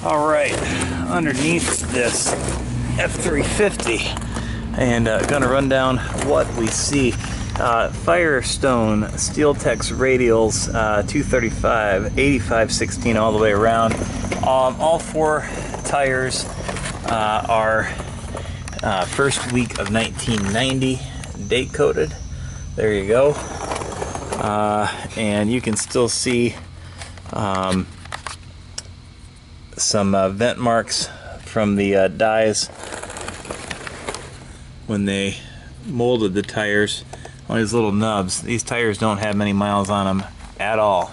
Alright, underneath this F350, and gonna run down what we see. Firestone Steeltex radials, 235, 85/16 all the way around. All four tires are first week of 1990 date coded. There you go. And you can still see some vent marks from the dies when they molded the tires. All these little nubs. These tires don't have many miles on them at all.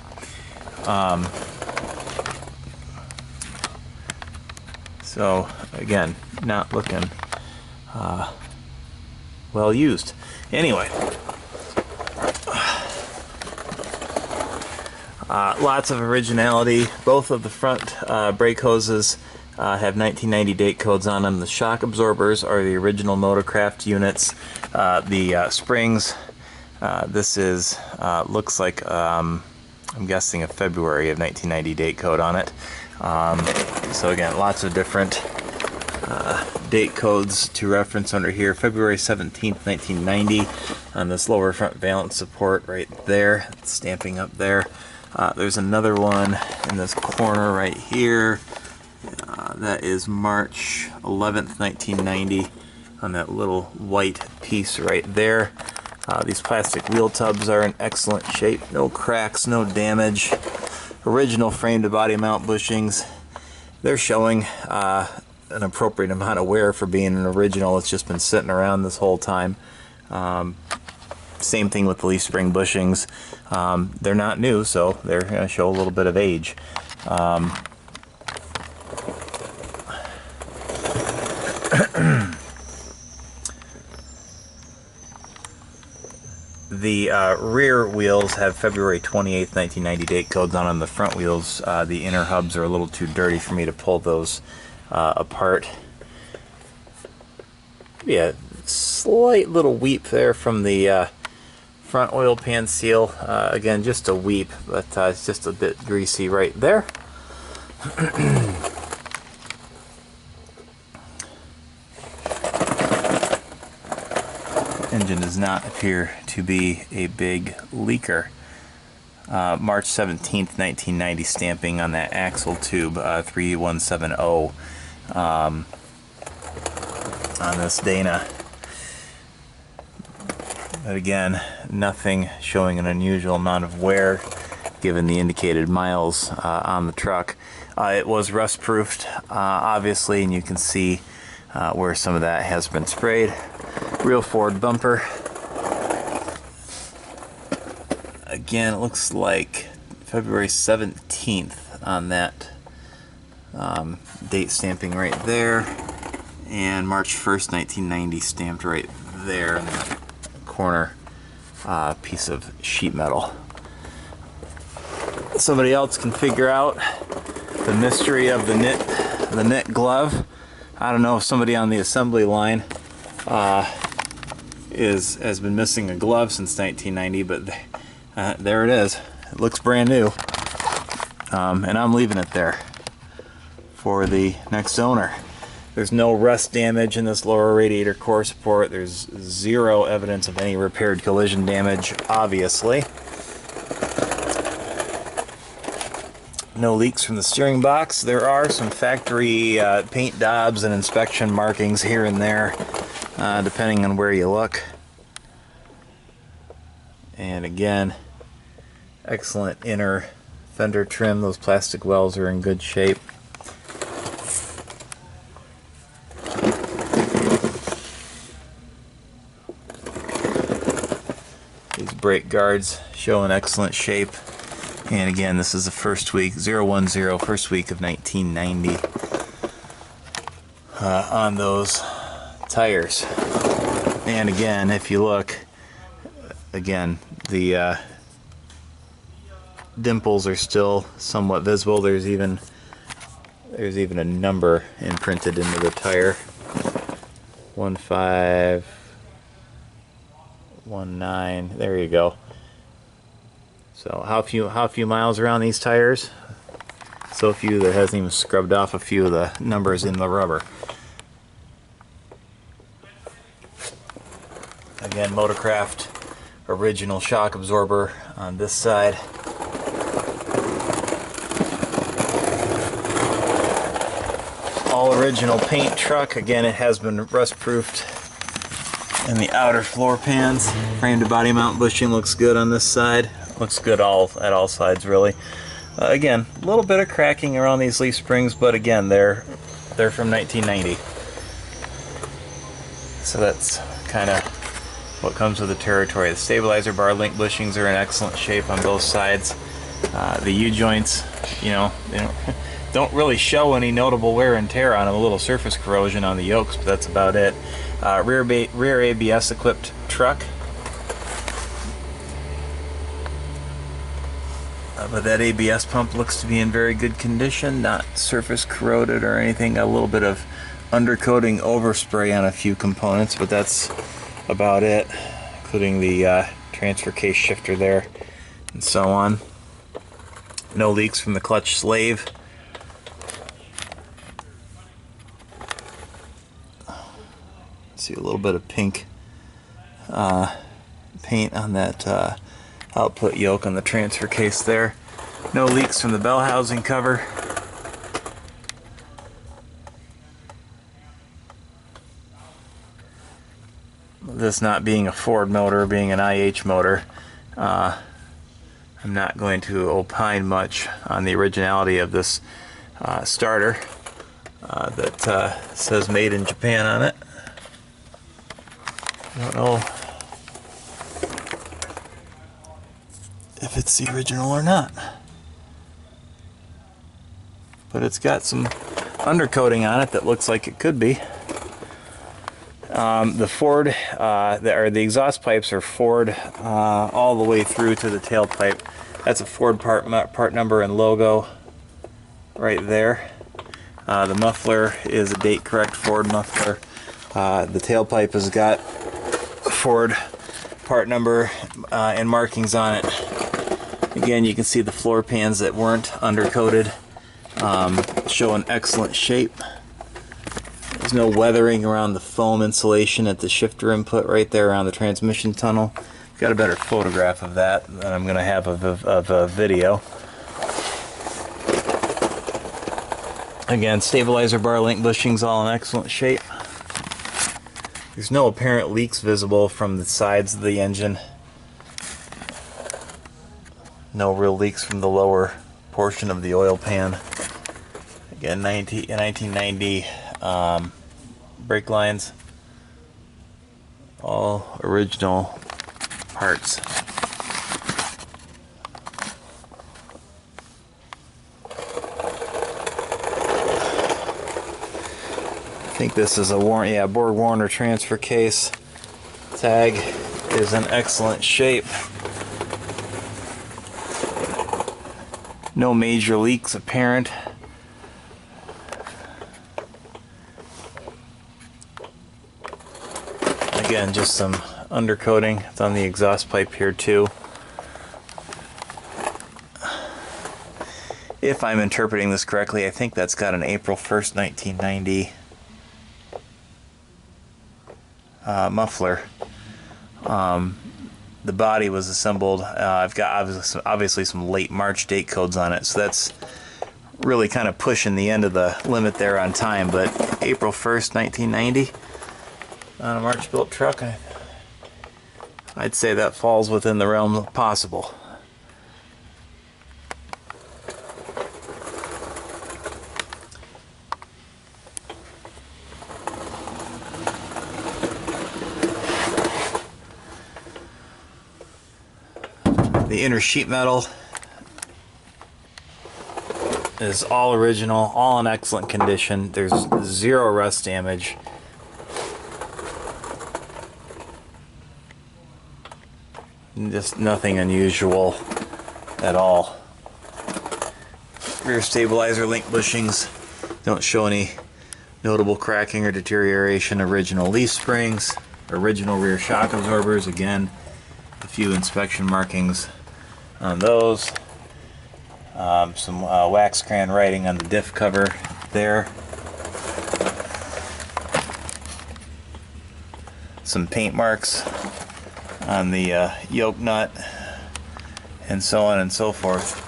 So again, not looking well used. Anyway, lots of originality. Both of the front brake hoses have 1990 date codes on them. The shock absorbers are the original Motorcraft units. The springs, this is looks like I'm guessing a February of 1990 date code on it. So again, lots of different date codes to reference under here. February 17th, 1990 on this lower front valance support right there, stamping up there. There's another one in this corner right here. That is March 11th, 1990 on that little white piece right there. These plastic wheel tubs are in excellent shape. No cracks, no damage. Original frame to body mount bushings. They're showing an appropriate amount of wear for being an original. It's just been sitting around this whole time. Same thing with the leaf spring bushings. They're not new, so they're going to show a little bit of age. The rear wheels have February 28th, 1990 date codes on them. The front wheels, the inner hubs are a little too dirty for me to pull those apart. Yeah, slight little weep there from the front oil pan seal. Again, just a weep, but it's just a bit greasy right there. Engine does not appear to be a big leaker. March 17th, 1990 stamping on that axle tube, 3170 on this Dana. But again, nothing showing an unusual amount of wear given the indicated miles on the truck. It was rust proofed, obviously, and you can see where some of that has been sprayed. Real Ford bumper. Again, it looks like February 17th on that date stamping right there, and March 1st, 1990 stamped right there in the corner piece of sheet metal. Somebody else can figure out the mystery of the knit glove. I don't know if somebody on the assembly line has been missing a glove since 1990, but there it is. It looks brand new, and I'm leaving it there for the next owner. There's no rust damage in this lower radiator core support. There's zero evidence of any repaired collision damage, obviously. No leaks from the steering box. There are some factory paint daubs and inspection markings here and there, depending on where you look. And again, excellent inner fender trim. Those plastic wells are in good shape. These brake guards show in excellent shape. And again, this is the first week, 010, first week of 1990 on those tires. And again, if you look, again, the dimples are still somewhat visible. There's even a number imprinted into the tire. 1519. There you go. So how few miles around these tires? So few that it hasn't even scrubbed off a few of the numbers in the rubber. Again, Motorcraft original shock absorber on this side. All original paint truck. Again, it has been rust proofed in the outer floor pans. Frame to body mount bushing looks good on this side. Looks good at all sides, really. Again, a little bit of cracking around these leaf springs, but again, they're from 1990. So that's kind of what comes with the territory. The stabilizer bar link bushings are in excellent shape on both sides. The U-joints, you know, they don't really show any notable wear and tear on them. A little surface corrosion on the yokes, but that's about it. Rear ABS equipped truck. But that ABS pump looks to be in very good condition, not surface corroded or anything. A little bit of undercoating overspray on a few components, but that's about it, including the transfer case shifter there and so on. No leaks from the clutch slave. See a little bit of pink paint on that output yoke on the transfer case there. No leaks from the bell housing cover. This not being a Ford motor, being an IH motor, I'm not going to opine much on the originality of this starter that says made in Japan on it. I don't know if it's the original or not, but it's got some undercoating on it that looks like it could be. The Ford, the exhaust pipes are Ford all the way through to the tailpipe. That's a Ford part number and logo right there. The muffler is a date correct Ford muffler. The tailpipe has got Ford part number and markings on it. Again, you can see the floor pans that weren't undercoated show an excellent shape. There's no weathering around the foam insulation at the shifter input right there around the transmission tunnel. Got a better photograph of that than I'm going to have of a video. Again, stabilizer bar link bushings all in excellent shape. There's no apparent leaks visible from the sides of the engine. No real leaks from the lower portion of the oil pan. Again, 1990 brake lines. All original parts. I think this is a Borg Warner transfer case. Tag is in excellent shape. No major leaks apparent. Again, just some undercoating. It's on the exhaust pipe here too. If I'm interpreting this correctly, I think that's got an April 1st, 1990 muffler. The body was assembled. I've got obviously some late March date codes on it, so that's really kind of pushing the end of the limit there on time. But April 1st, 1990 on a March built truck, I'd say that falls within the realm of possible. The inner sheet metal is all original, all in excellent condition. There's zero rust damage. Just nothing unusual at all. Rear stabilizer link bushings don't show any notable cracking or deterioration. Original leaf springs, original rear shock absorbers. Again, a few inspection markings on those. Some wax crayon writing on the diff cover there. Some paint marks on the yoke nut, and so on and so forth.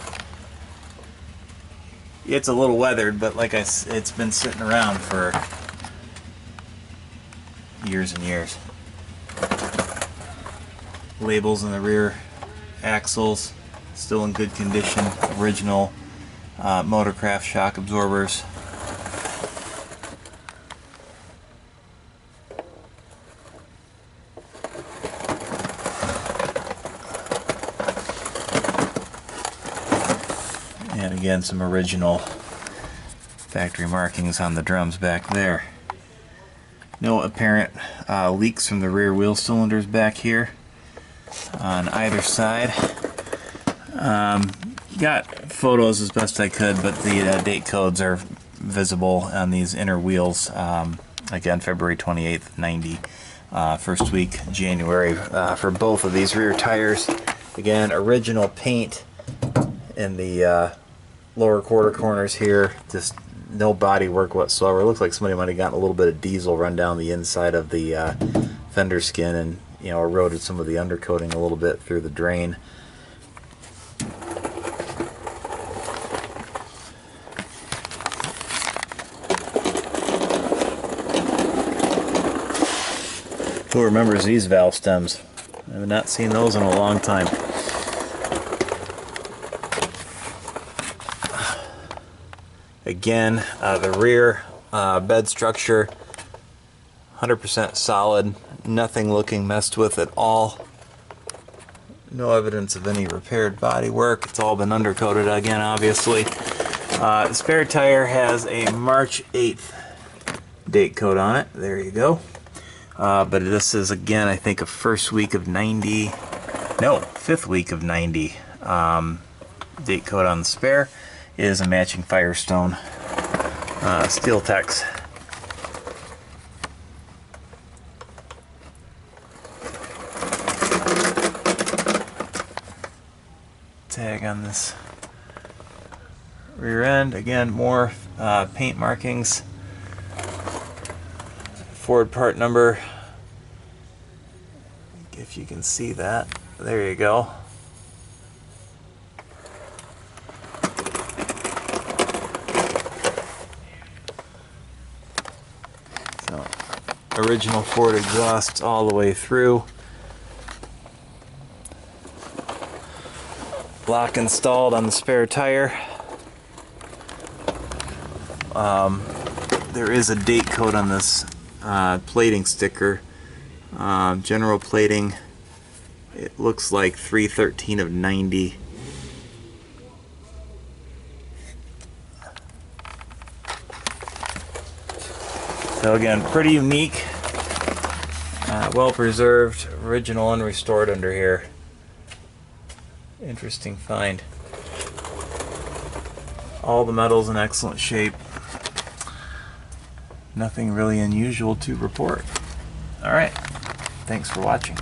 It's a little weathered, but like it's been sitting around for years and years. Labels in the rear axles, still in good condition. Original Motorcraft shock absorbers. And again, some original factory markings on the drums back there. No apparent leaks from the rear wheel cylinders back here on either side. Got photos as best I could, but the date codes are visible on these inner wheels. Again, February 28th, 90. First week, January, for both of these rear tires. Again, original paint in the lower quarter corners here. Just no body work whatsoever. It looks like somebody might have gotten a little bit of diesel run down the inside of the fender skin and, you know, eroded some of the undercoating a little bit through the drain. Who remembers these valve stems? I have not seen those in a long time. Again, the rear bed structure, 100% solid, nothing looking messed with at all. No evidence of any repaired body work. It's all been undercoated again, obviously. The spare tire has a March 8th date code on it. There you go. But this is, again, I think a fifth week of 90. Date code on the spare is a matching Firestone Steel Tex. Tag on this rear end. Again, more paint markings. Ford part number, if you can see that. There you go. So, original Ford exhausts all the way through. Lock installed on the spare tire. There is a date code on this plating sticker. General plating, it looks like 3/13 of 90. So again, pretty unique, well preserved, original unrestored under here. Interesting find. All the metals in excellent shape. Nothing really unusual to report. Alright, thanks for watching.